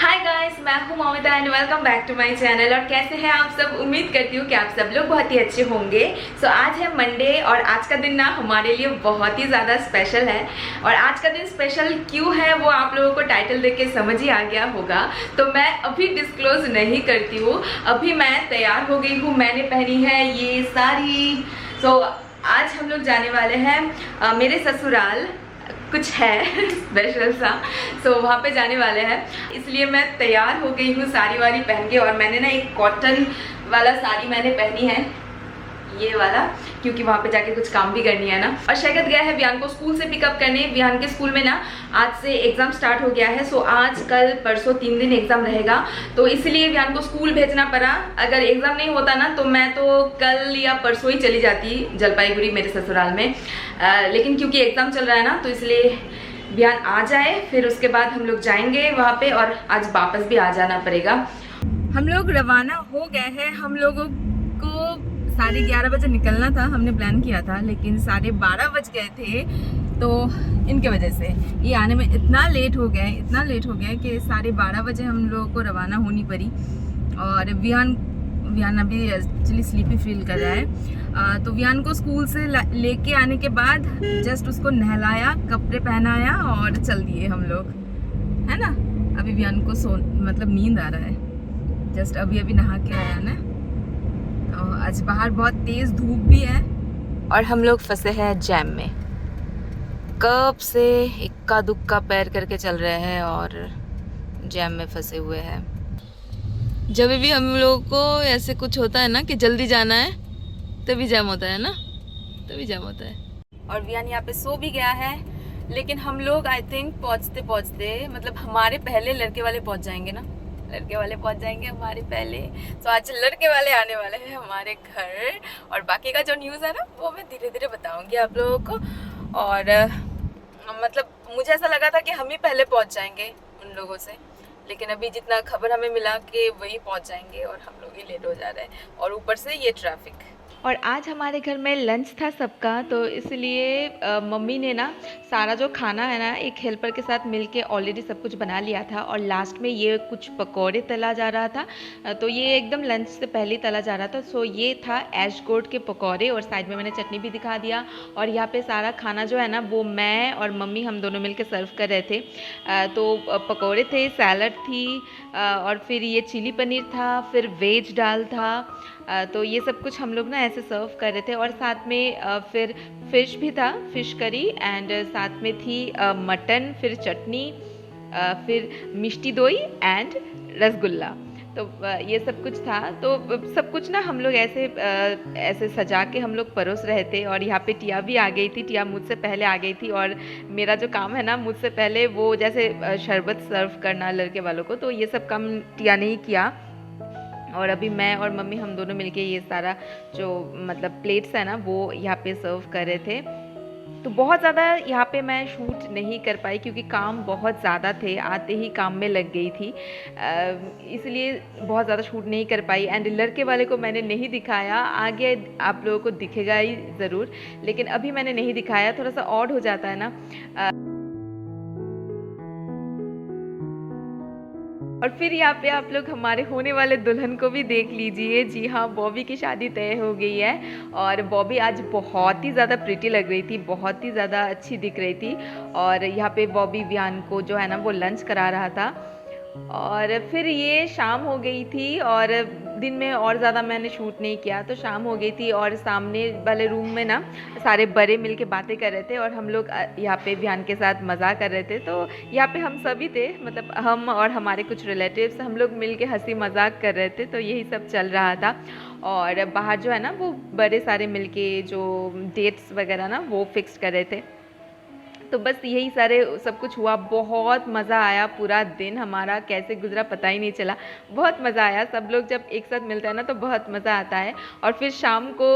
हाय guys, मैं हूं Mamita and welcome back to my channel. और कैसे हैं आप सब? उम्मीद करती हूँ कि आप सब लोग बहुत ही अच्छे होंगे। आज है मंडे और आज का दिन ना हमारे लिए बहुत ही ज़्यादा स्पेशल है। और आज का दिन स्पेशल क्यों है वो आप लोगों को टाइटल देख के समझ ही आ गया होगा, तो मैं अभी डिस्क्लोज नहीं करती हूँ। अभी मैं तैयार हो गई हूँ, मैंने पहनी है ये साड़ी। आज हम लोग जाने वाले हैं मेरे ससुराल, कुछ है स्पेशल सा। वहाँ पे जाने वाले हैं, इसलिए मैं तैयार हो गई हूँ साड़ी वाड़ी पहन के। और मैंने ना एक कॉटन वाला साड़ी मैंने पहनी है, ये वाला, क्योंकि वहाँ पे जाके कुछ काम भी करनी है ना। और शैकत गया है विहान को स्कूल से पिकअप करने। विहान के स्कूल में ना आज से एग्जाम स्टार्ट हो गया है। आज कल परसों 3 दिन एग्जाम रहेगा, तो इसलिए विहान को स्कूल भेजना पड़ा। अगर एग्जाम नहीं होता ना तो मैं तो कल या परसों ही चली जाती जलपाईगुड़ी मेरे ससुराल में। लेकिन क्योंकि एग्जाम चल रहा है ना, तो इसलिए विहान आ जाए, फिर उसके बाद हम लोग जाएंगे वहाँ पे। और आज वापस भी आ जाना पड़ेगा। हम लोग रवाना हो गए हैं। हम लोगों को 11:30 बजे निकलना था, हमने प्लान किया था, लेकिन 12:30 बज गए थे। तो इनके वजह से ये आने में इतना लेट हो गया कि 12:30 बजे हम लोगों को रवाना होनी पड़ी। और विहान अभी एक्चुअली स्लीपी फील कर रहा है। तो विहान को स्कूल से लेके आने के बाद जस्ट उसको नहलाया, कपड़े पहनाया और चल दिए हम लोग, है ना। अभी विहान को मतलब नींद आ रहा है, जस्ट अभी नहा के आया ना। आज बाहर बहुत तेज धूप भी है और हम लोग फंसे हैं जैम में। कब से इक्का दुक्का पैर करके चल रहे हैं और जैम में फंसे हुए हैं। जब भी हम लोग को ऐसे कुछ होता है ना कि जल्दी जाना है, तभी जैम होता है ना, तभी जैम होता है। और विहान यहाँ पे सो भी गया है, लेकिन हम लोग आई थिंक पहुँचते पहुँचते मतलब हमारे पहले लड़के वाले पहुँच जाएंगे ना, लड़के वाले पहुंच जाएंगे हमारे पहले। आज लड़के वाले आने वाले हैं हमारे घर। और बाकी का जो न्यूज़ है ना वो मैं धीरे धीरे बताऊंगी आप लोगों को। और मतलब मुझे ऐसा लगा था कि हम ही पहले पहुंच जाएंगे उन लोगों से, लेकिन अभी जितना खबर हमें मिला कि वही पहुंच जाएंगे और हम लोग ही लेट हो जा रहे हैं, और ऊपर से ये ट्रैफिक। और आज हमारे घर में लंच था सबका, तो इसलिए मम्मी ने ना सारा जो खाना है ना एक हेल्पर के साथ मिलके ऑलरेडी सब कुछ बना लिया था। और लास्ट में ये कुछ पकौड़े तला जा रहा था, तो ये एकदम लंच से पहले तला जा रहा था। ये था ऐश गोट के पकौड़े, और साइड में मैंने चटनी भी दिखा दिया। और यहाँ पे सारा खाना जो है ना वो मैं और मम्मी हम दोनों मिलके सर्व कर रहे थे। तो पकौड़े थे, सैलड थी, और फिर ये चिली पनीर था, फिर वेज दाल था। तो ये सब कुछ हम लोग ना ऐसे सर्व कर रहे थे। और साथ में फिर फिश भी था, फिश करी, एंड साथ में थी मटन, फिर चटनी, फिर मिष्टी दोई एंड रसगुल्ला। तो ये सब कुछ था। तो सब कुछ ना हम लोग ऐसे सजा के हम लोग परोस रहे थे। और यहाँ पे टिया भी आ गई थी, टिया मुझसे पहले आ गई थी। और मेरा जो काम है ना मुझसे पहले, वो जैसे शरबत सर्व करना लड़के वालों को, तो ये सब काम टिया ने ही किया। और अभी मैं और मम्मी हम दोनों मिलके ये सारा जो मतलब प्लेट्स है ना वो यहाँ पे सर्व कर रहे थे। तो बहुत ज़्यादा यहाँ पे मैं शूट नहीं कर पाई क्योंकि काम बहुत ज़्यादा थे, आते ही काम में लग गई थी, इसलिए बहुत ज़्यादा शूट नहीं कर पाई। एंड लड़के वाले को मैंने नहीं दिखाया, आगे आप लोगों को दिखेगा ही ज़रूर, लेकिन अभी मैंने नहीं दिखाया, थोड़ा सा ऑड हो जाता है ना। और फिर यहाँ पे आप लोग हमारे होने वाले दुल्हन को भी देख लीजिए। जी हाँ, बॉबी की शादी तय हो गई है। और बॉबी आज बहुत ही ज़्यादा प्रिटी लग रही थी, बहुत ही ज़्यादा अच्छी दिख रही थी। और यहाँ पे बॉबी विहान को जो है ना वो लंच करा रहा था। और फिर ये शाम हो गई थी, और दिन में और ज़्यादा मैंने शूट नहीं किया, तो शाम हो गई थी। और सामने वाले रूम में ना सारे बड़े मिल के बातें कर रहे थे, और हम लोग यहाँ पे विहान के साथ मज़ाक कर रहे थे। तो यहाँ पे हम सभी थे, मतलब हम और हमारे कुछ रिलेटिव्स, हम लोग मिल के हंसी मजाक कर रहे थे, तो यही सब चल रहा था। और बाहर जो है ना वो बड़े सारे मिल के जो डेट्स वगैरह ना वो फिक्स कर रहे थे। तो बस यही सारे सब कुछ हुआ। बहुत मज़ा आया, पूरा दिन हमारा कैसे गुजरा पता ही नहीं चला। बहुत मज़ा आया, सब लोग जब एक साथ मिलते हैं ना तो बहुत मज़ा आता है। और फिर शाम को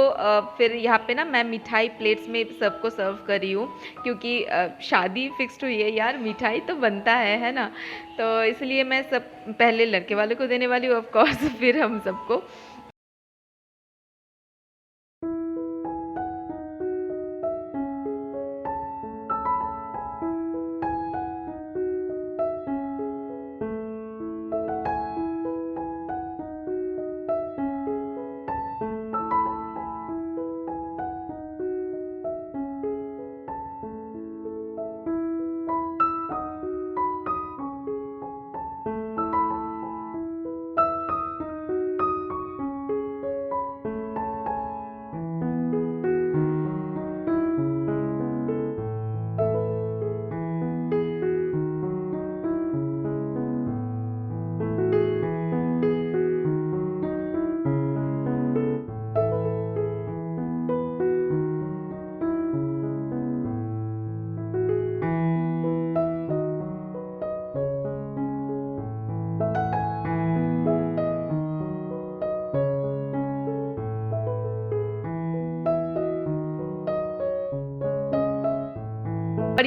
फिर यहाँ पे ना मैं मिठाई प्लेट्स में सबको सर्व कर रही हूँ, क्योंकि शादी फिक्स्ड हुई है यार, मिठाई तो बनता है ना। तो इसलिए मैं सब पहले लड़के वाले को देने वाली हूँ ऑफ कोर्स, फिर हम सबको।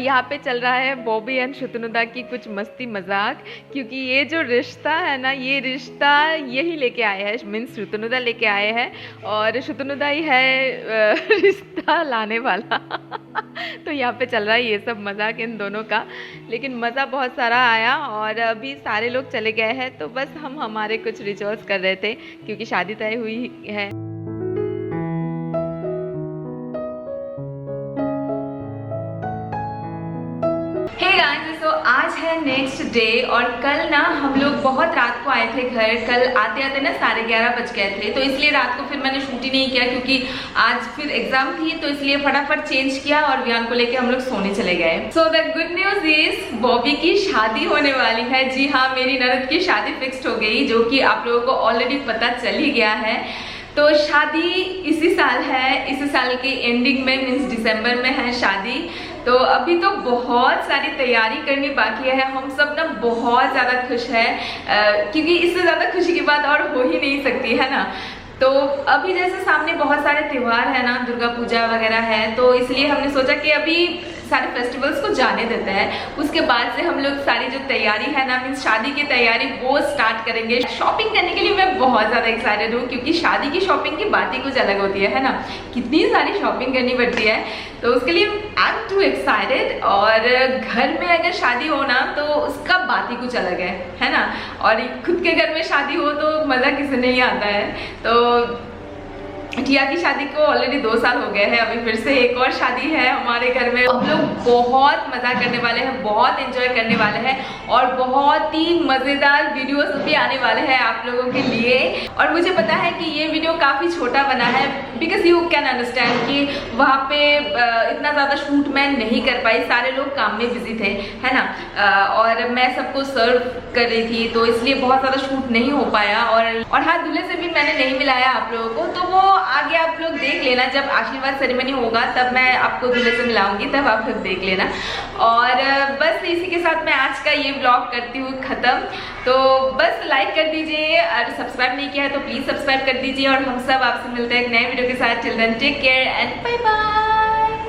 यहाँ पे चल रहा है बॉबी एंड शतनुदा की कुछ मस्ती मजाक, क्योंकि ये जो रिश्ता है ना, ये रिश्ता यही लेके आए हैं, मीन्स शतनुदा लेके आए हैं और शतनुदा ही है रिश्ता लाने वाला। तो यहाँ पे चल रहा है ये सब मजाक इन दोनों का, लेकिन मज़ा बहुत सारा आया और अभी सारे लोग चले गए हैं तो बस हम हमारे कुछ रिचुअल्स कर रहे थे क्योंकि शादी तय हुई है। तो आज है नेक्स्ट डे और कल ना हम लोग बहुत रात को आए थे घर। कल आते आते ना 11:30 बज गए थे, तो इसलिए रात को फिर मैंने शूट ही नहीं किया क्योंकि आज फिर एग्जाम थी, तो इसलिए फटाफट चेंज किया और वियान को लेके हम लोग सोने चले गए। So the good news is Bobby की शादी होने वाली है। जी हाँ, मेरी ननद की शादी फिक्स्ड हो गई, जो कि आप लोगों को ऑलरेडी पता चल ही गया है। तो शादी इसी साल है, इसी साल के एंडिंग में, मीन्स दिसंबर में है शादी। तो अभी तो बहुत सारी तैयारी करनी बाकी है। हम सब ना बहुत ज़्यादा खुश हैं क्योंकि इससे ज़्यादा खुशी की बात और हो ही नहीं सकती है ना। तो अभी जैसे सामने बहुत सारे त्यौहार है ना, दुर्गा पूजा वगैरह है, तो इसलिए हमने सोचा कि अभी सारे फेस्टिवल्स को जाने देते हैं, उसके बाद से हम लोग सारी जो तैयारी है ना, मीन्स शादी की तैयारी, वो स्टार्ट करेंगे। शॉपिंग करने के लिए मैं बहुत ज़्यादा एक्साइटेड हूँ क्योंकि शादी की शॉपिंग की बात ही कुछ अलग होती है ना, कितनी सारी शॉपिंग करनी पड़ती है, तो उसके लिए आई एम टू एक्साइटेड। और घर में अगर शादी हो ना तो उसका बात ही कुछ अलग है ना, और खुद के घर में शादी हो तो मज़ा किसी नहीं आता है। तो टिया की शादी को ऑलरेडी 2 साल हो गए हैं, अभी फिर से एक और शादी है हमारे घर में। हम लोग बहुत मज़ा करने वाले हैं, बहुत एंजॉय करने वाले हैं और बहुत ही मज़ेदार वीडियोस भी आने वाले हैं आप लोगों के लिए। और मुझे पता है कि ये वीडियो काफ़ी छोटा बना है बिकॉज यू कैन अंडरस्टैंड कि वहाँ पे इतना ज़्यादा शूट मैं नहीं कर पाई, सारे लोग काम में बिजी थे, है ना, और मैं सबको सर्व कर रही थी, तो इसलिए बहुत ज़्यादा शूट नहीं हो पाया। और हाँ, दूल्हे से भी मैंने नहीं मिलाया आप लोगों को, तो वो आगे आप लोग देख लेना, जब आशीर्वाद सेरेमनी होगा तब मैं आपको दूल्हे से मिलाऊंगी, तब आप लोग देख लेना। और बस इसी के साथ मैं आज का ये ब्लॉग करती हूँ ख़त्म। तो बस लाइक कर दीजिए और सब्सक्राइब नहीं किया है तो प्लीज़ सब्सक्राइब कर दीजिए और हम सब आपसे मिलते हैं एक नए वीडियो के साथ। Till then take care and bye bye.